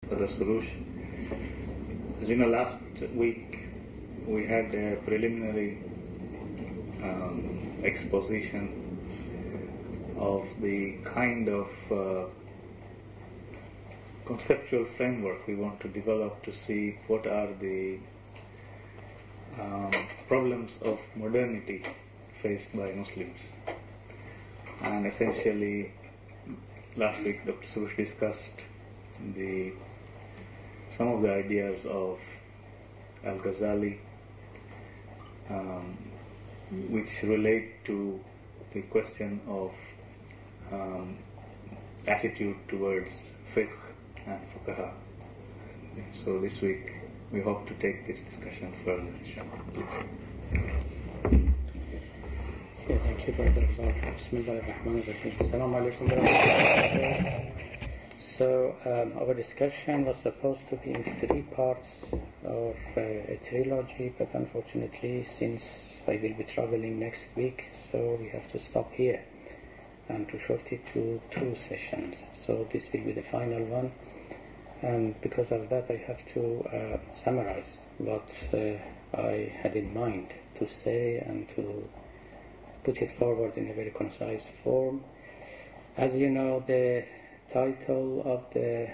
Brother Soroush. As you know, last week we had a preliminary exposition of the kind of conceptual framework we want to develop to see what are the problems of modernity faced by Muslims. And essentially, last week Dr. Soroush discussed some of the ideas of Al-Ghazali, which relate to the question of attitude towards fiqh and fuqaha. So this week we hope to take this discussion further, inshallah. Please. Okay, thank you, Brother Zal. Bismillahirrahmanirrahim. Assalamu alaikum wa rahmatullahi. So our discussion was supposed to be in 3 parts of a trilogy, but unfortunately, since I will be traveling next week, so we have to stop here and to short it to 2 sessions. So this will be the final one, and because of that I have to summarize what I had in mind to say and to put it forward in a very concise form. As you know, the title of the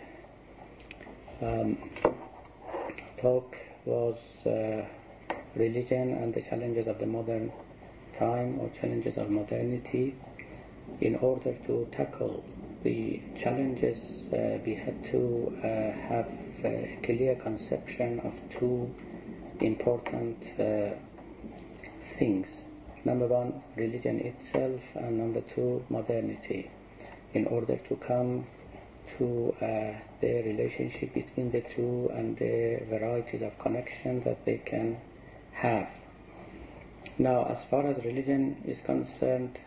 talk was Religion and the Challenges of the Modern Time, or Challenges of Modernity. In order to tackle the challenges, we had to have a clear conception of 2 important things. Number 1, religion itself, and number 2, modernity, in order to come to the relationship between the 2 and the varieties of connection that they can have. Now, as far as religion is concerned,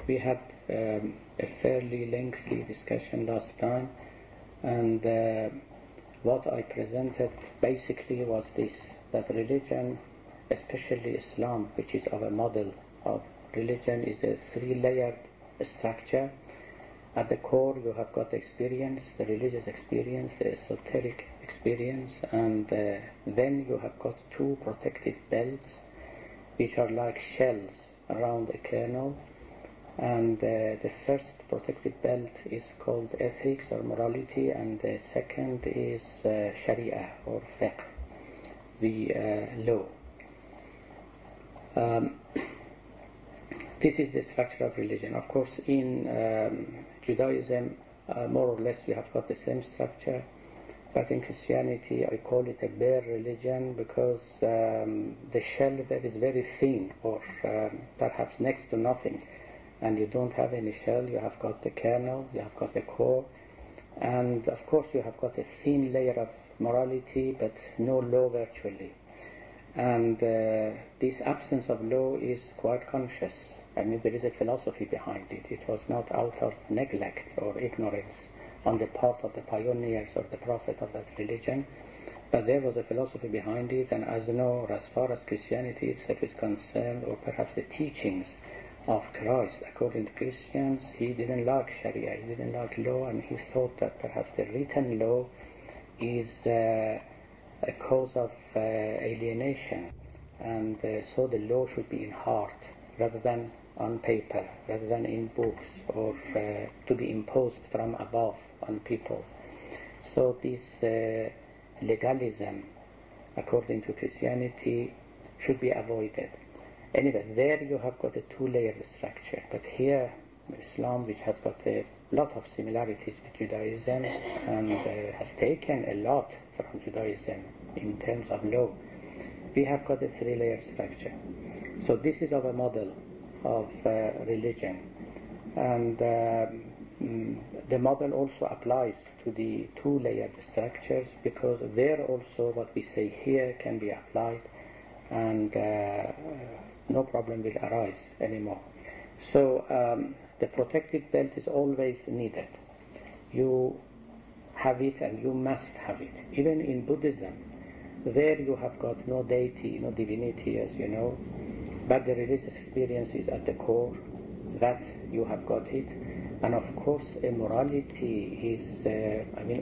we had a fairly lengthy discussion last time, and what I presented basically was this: that religion, especially Islam, which is our model of religion, is a 3-layered structure. At the core you have got the experience, the religious experience, the esoteric experience, and then you have got 2 protective belts which are like shells around a kernel. And the first protective belt is called ethics or morality, and the second is Sharia or fiqh, the law. This is the structure of religion. Of course, in Judaism, more or less we have got the same structure, but in Christianity I call it a bare religion, because the shell there is very thin, or perhaps next to nothing, and you don't have any shell. You have got the kernel, you have got the core, and of course you have got a thin layer of morality, but no law virtually. And this absence of law is quite conscious. I mean, there is a philosophy behind it. It was not out of neglect or ignorance on the part of the pioneers or the prophet of that religion, but there was a philosophy behind it. And as you know, as far as Christianity itself is concerned, or perhaps the teachings of Christ, according to Christians, he didn't like Sharia, he didn't like law, and he thought that perhaps the written law is a cause of alienation, and so the law should be in heart rather than on paper, rather than in books, or to be imposed from above on people. So this legalism, according to Christianity, should be avoided. Anyway, there you have got a 2-layered structure, but here Islam, which has got a lot of similarities with Judaism and has taken a lot from Judaism in terms of law, we have got a 3-layered structure. So this is our model of religion, and the model also applies to the 2-layered structures, because there also what we say here can be applied, and no problem will arise anymore. So the protective belt is always needed. You have it and you must have it. Even in Buddhism, there you have got no deity, no divinity, as you know, but the religious experience is at the core. That you have got it, And of course, morality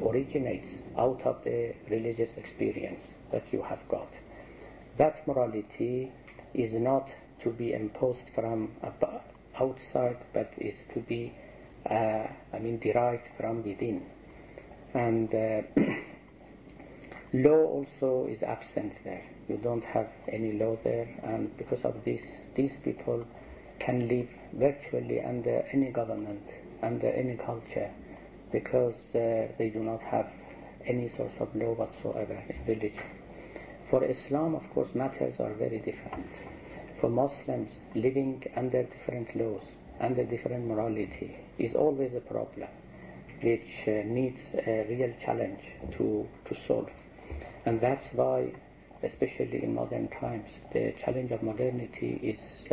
originates out of the religious experience that you have got. That morality is not to be imposed from outside, but is to be, derived from within. And law also is absent there. You don't have any law there, and because of this, these people can live virtually under any government, under any culture, because they do not have any source of law whatsoever in religion. For Islam, of course, matters are very different. For Muslims, living under different laws, under different morality, is always a problem which needs a real challenge to solve. And that's why, especially in modern times, the challenge of modernity is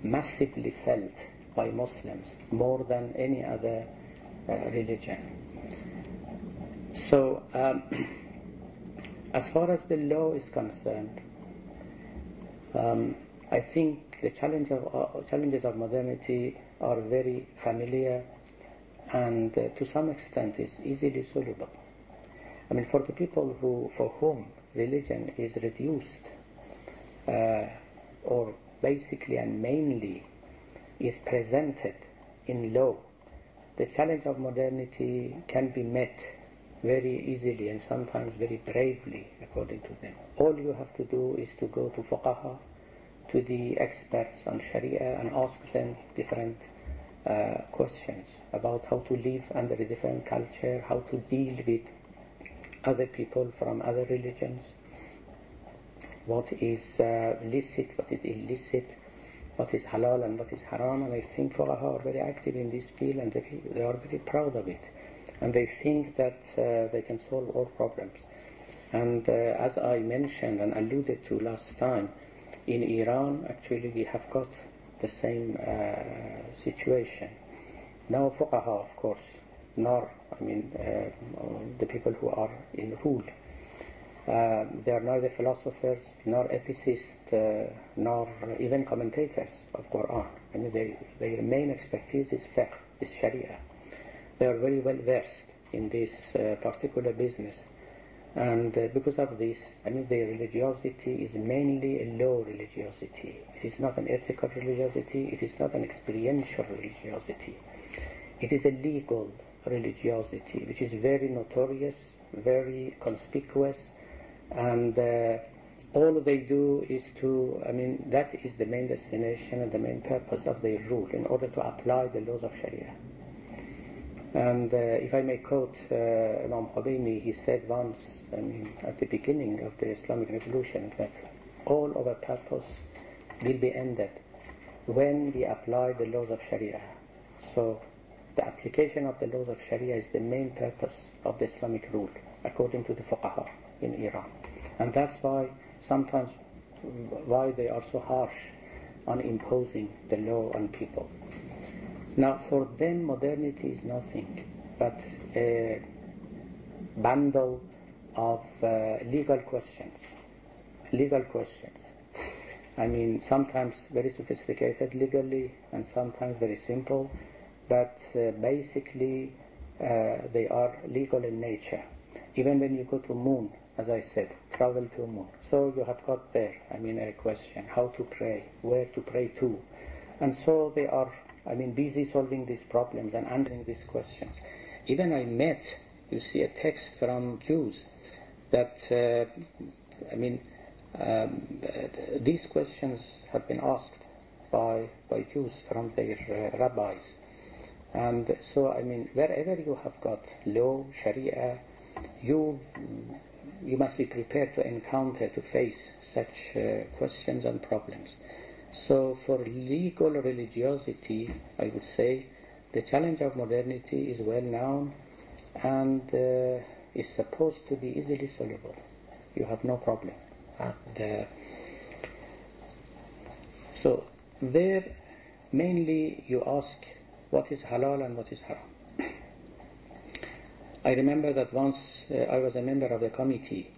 massively felt by Muslims more than any other religion. So, as far as the law is concerned, I think the challenges of modernity are very familiar and to some extent is easily solvable. I mean, for the people for whom religion is reduced or basically and mainly is presented in law, the challenge of modernity can be met very easily and sometimes very bravely according to them. All you have to do is to go to fuqaha, to the experts on Sharia, and ask them different questions about how to live under a different culture, how to deal with other people from other religions, what is licit, what is illicit, what is halal and what is haram. And I think fuqaha are very active in this field, and they are very proud of it, and they think that they can solve all problems. And as I mentioned and alluded to last time, in Iran actually we have got the same situation. Now fuqaha, of course, nor the people who are in rule, they are neither philosophers nor ethicists nor even commentators of Quran. I mean, their main expertise is fiqh, is Sharia. They are very well versed in this particular business, and because of this, their religiosity is mainly a law religiosity. It is not an ethical religiosity, it is not an experiential religiosity. It is a legal religiosity, which is very notorious, very conspicuous, and all they do is that is the main destination and the main purpose of their rule, in order to apply the laws of Sharia. And if I may quote Imam Khomeini, he said once, at the beginning of the Islamic Revolution, that all our purpose will be ended when we apply the laws of Sharia. So the application of the laws of Sharia is the main purpose of the Islamic rule, according to the fuqaha in Iran. And that's why sometimes why they are so harsh on imposing the law on people. Now, for them, modernity is nothing but a bundle of legal questions. Legal questions. Sometimes very sophisticated legally, and sometimes very simple, but basically they are legal in nature. Even when you go to moon, as I said, travel to moon. So you have got there, a question, how to pray, where to pray to. And so they are busy solving these problems and answering these questions. Even I met, you see, a text from Jews that, these questions have been asked by Jews from their rabbis. And so, wherever you have got law, Sharia, you must be prepared to encounter, to face such questions and problems. So for legal religiosity, I would say the challenge of modernity is well known and is supposed to be easily solvable. You have no problem. And so there mainly you ask what is halal and what is haram. I remember that once I was a member of the committee